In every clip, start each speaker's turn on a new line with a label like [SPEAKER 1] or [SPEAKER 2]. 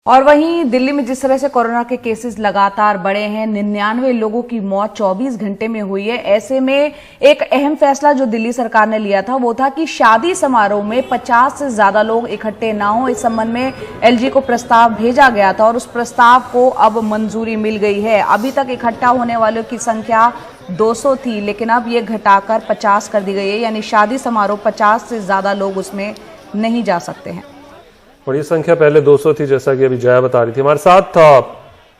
[SPEAKER 1] और वहीं दिल्ली में जिस तरह से कोरोना के केसेस लगातार बढ़े हैं, 99 लोगों की मौत 24 घंटे में हुई है। ऐसे में एक अहम फैसला जो दिल्ली सरकार ने लिया था वो था कि शादी समारोह में 50 से ज्यादा लोग इकट्ठे ना हो। इस संबंध में एलजी को प्रस्ताव भेजा गया था और उस प्रस्ताव को अब मंजूरी मिल गई है। अभी तक इकट्ठा होने वालों की संख्या 200 थी, लेकिन अब ये घटाकर 50 कर दी गई है, यानी शादी समारोह 50 से ज्यादा लोग उसमें नहीं जा सकते हैं।
[SPEAKER 2] और ये संख्या पहले 200 थी, जैसा कि अभी जया बता रही थी। हमारे साथ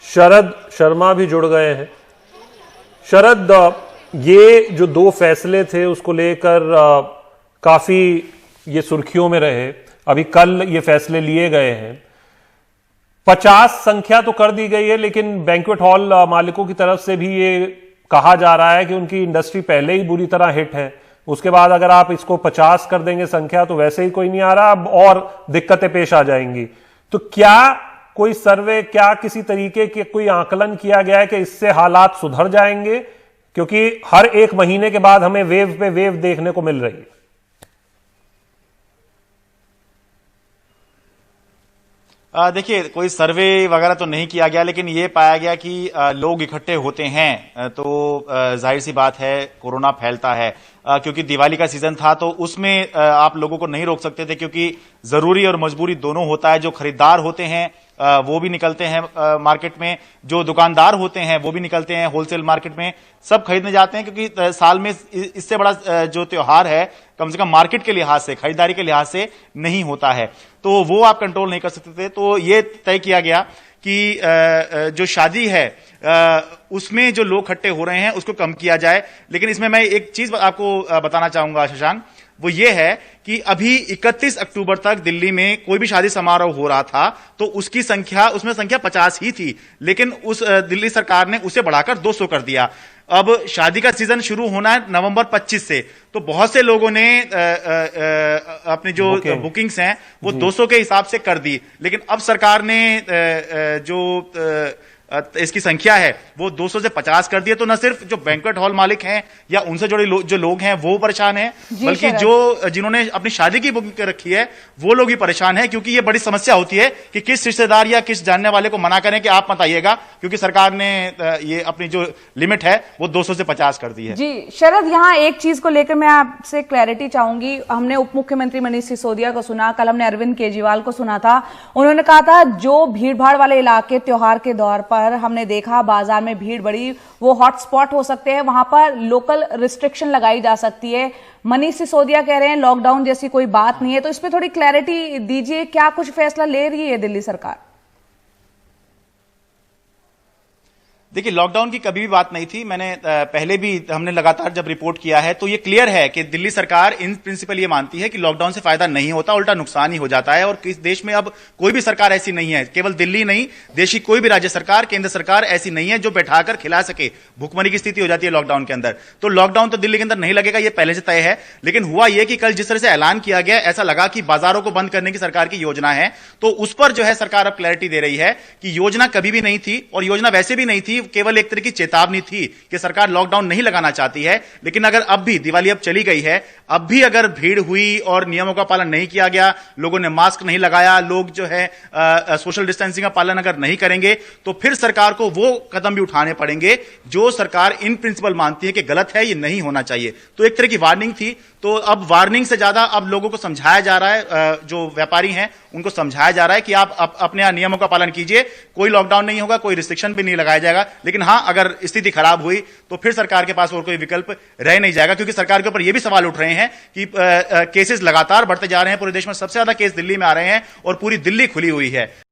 [SPEAKER 2] शरद शर्मा भी जुड़ गए हैं। शरद, ये जो दो फैसले थे उसको लेकर काफी ये सुर्खियों में रहे। अभी कल ये फैसले लिए गए हैं। 50 संख्या तो कर दी गई है, लेकिन बैंक्वेट हॉल मालिकों की तरफ से भी ये कहा जा रहा है कि उनकी इंडस्ट्री पहले ही बुरी तरह हिट है। उसके बाद अगर आप इसको 50 कर देंगे संख्या, तो वैसे ही कोई नहीं आ रहा, अब और दिक्कतें पेश आ जाएंगी। तो क्या कोई सर्वे, क्या किसी तरीके के कोई आकलन किया गया है कि इससे हालात सुधर जाएंगे? क्योंकि हर एक महीने के बाद हमें वेव पे वेव देखने को मिल रही है।
[SPEAKER 3] देखिए, कोई सर्वे वगैरह तो नहीं किया गया, लेकिन ये पाया गया कि लोग इकट्ठे होते हैं तो जाहिर सी बात है कोरोना फैलता है। क्योंकि दिवाली का सीजन था तो उसमें आप लोगों को नहीं रोक सकते थे, क्योंकि जरूरी और मजबूरी दोनों होता है। जो खरीदार होते हैं वो भी निकलते हैं मार्केट में, जो दुकानदार होते हैं वो भी निकलते हैं होलसेल मार्केट में, सब खरीदने जाते हैं। क्योंकि साल में इससे बड़ा जो त्योहार है कम से कम मार्केट के लिहाज से, खरीदारी के लिहाज से नहीं होता है, तो वो आप कंट्रोल नहीं कर सकते थे। तो ये तय किया गया कि जो शादी है उसमें जो लोग इकट्ठे हो रहे हैं उसको कम किया जाए। लेकिन इसमें मैं एक चीज आपको बताना चाहूंगा शशांक, वो ये है कि अभी 31 अक्टूबर तक दिल्ली में कोई भी शादी समारोह हो रहा था तो उसमें संख्या 50 ही थी, लेकिन उस दिल्ली सरकार ने उसे बढ़ाकर 200 कर दिया। अब शादी का सीजन शुरू होना है नवंबर 25 से, तो बहुत से लोगों ने अपनी जो बुकिंग्स हैं वो 200 के हिसाब से कर दी। लेकिन अब सरकार ने जो इसकी संख्या है वो 200 से 50 कर दिया। तो न सिर्फ जो बैंक्वेट हॉल मालिक हैं या उनसे जुड़े जो लोग हैं वो परेशान हैं, बल्कि जिन्होंने अपनी शादी की बुकिंग कर रखी है वो लोग भी परेशान हैं। क्योंकि ये बड़ी समस्या होती है कि किस रिश्तेदार या किस जानने वाले को मना करें कि आप मत आइएगा, क्योंकि सरकार ने ये अपनी जो लिमिट है वो 200 से 50 कर दी है।
[SPEAKER 1] जी शरद, यहाँ एक चीज को लेकर मैं आपसे क्लैरिटी चाहूंगी। हमने उप मुख्यमंत्री मनीष सिसोदिया को सुना, कल हमने अरविंद केजरीवाल को सुना था। उन्होंने कहा था जो भीड़ भाड़ वाले इलाके त्योहार के दौर पर हमने देखा बाजार में भीड़ बढ़ी, वो हॉटस्पॉट हो सकते हैं, वहां पर लोकल रिस्ट्रिक्शन लगाई जा सकती है। मनीष सिसोदिया कह रहे हैं लॉकडाउन जैसी कोई बात नहीं है, तो इस पे थोड़ी क्लैरिटी दीजिए, क्या कुछ फैसला ले रही है दिल्ली सरकार?
[SPEAKER 3] देखिए, लॉकडाउन की कभी भी बात नहीं थी। मैंने पहले भी हमने लगातार जब रिपोर्ट किया है तो ये क्लियर है कि दिल्ली सरकार इन प्रिंसिपल ये मानती है कि लॉकडाउन से फायदा नहीं होता, उल्टा नुकसान ही हो जाता है। और इस देश में अब कोई भी सरकार ऐसी नहीं है, केवल दिल्ली नहीं, देश की कोई भी राज्य सरकार, केंद्र सरकार ऐसी नहीं है जो बैठाकर खिला सके। भूखमरी की स्थिति हो जाती है लॉकडाउन के अंदर, तो लॉकडाउन तो दिल्ली के अंदर नहीं लगेगा, ये पहले से तय है। लेकिन हुआ यह कि कल जिस तरह से ऐलान किया गया, ऐसा लगा कि बाजारों को बंद करने की सरकार की योजना है, तो उस पर जो है सरकार अब क्लैरिटी दे रही है कि योजना कभी भी नहीं थी, और योजना वैसे भी नहीं थी, केवल एक तरह की चेतावनी थी कि सरकार लॉकडाउन नहीं लगाना चाहती है। लेकिन अगर अब भी दिवाली अब चली गई है, अब भी अगर भीड़ हुई और नियमों का पालन नहीं किया गया, लोगों ने मास्क नहीं लगाया, लोग जो है सोशल डिस्टेंसिंग का पालन अगर नहीं करेंगे, तो फिर सरकार को वो कदम भी उठाने पड़ेंगे जो सरकार इन प्रिंसिपल मानती है कि गलत है, ये नहीं होना चाहिए। तो एक तरह की वार्निंग थी। तो अब वार्निंग से ज्यादा अब लोगों को समझाया जा रहा है, जो व्यापारी हैं उनको समझाया जा रहा है कि आप अपने नियमों का पालन कीजिए, कोई लॉकडाउन नहीं होगा, कोई रिस्ट्रिक्शन भी नहीं लगाया जाएगा। लेकिन हां, अगर स्थिति खराब हुई तो फिर सरकार के पास और कोई विकल्प रह नहीं जाएगा। क्योंकि सरकार के ऊपर यह भी सवाल उठ रहे हैं कि केसेस लगातार बढ़ते जा रहे हैं, पूरे देश में सबसे ज्यादा केस दिल्ली में आ रहे हैं और पूरी दिल्ली खुली हुई है।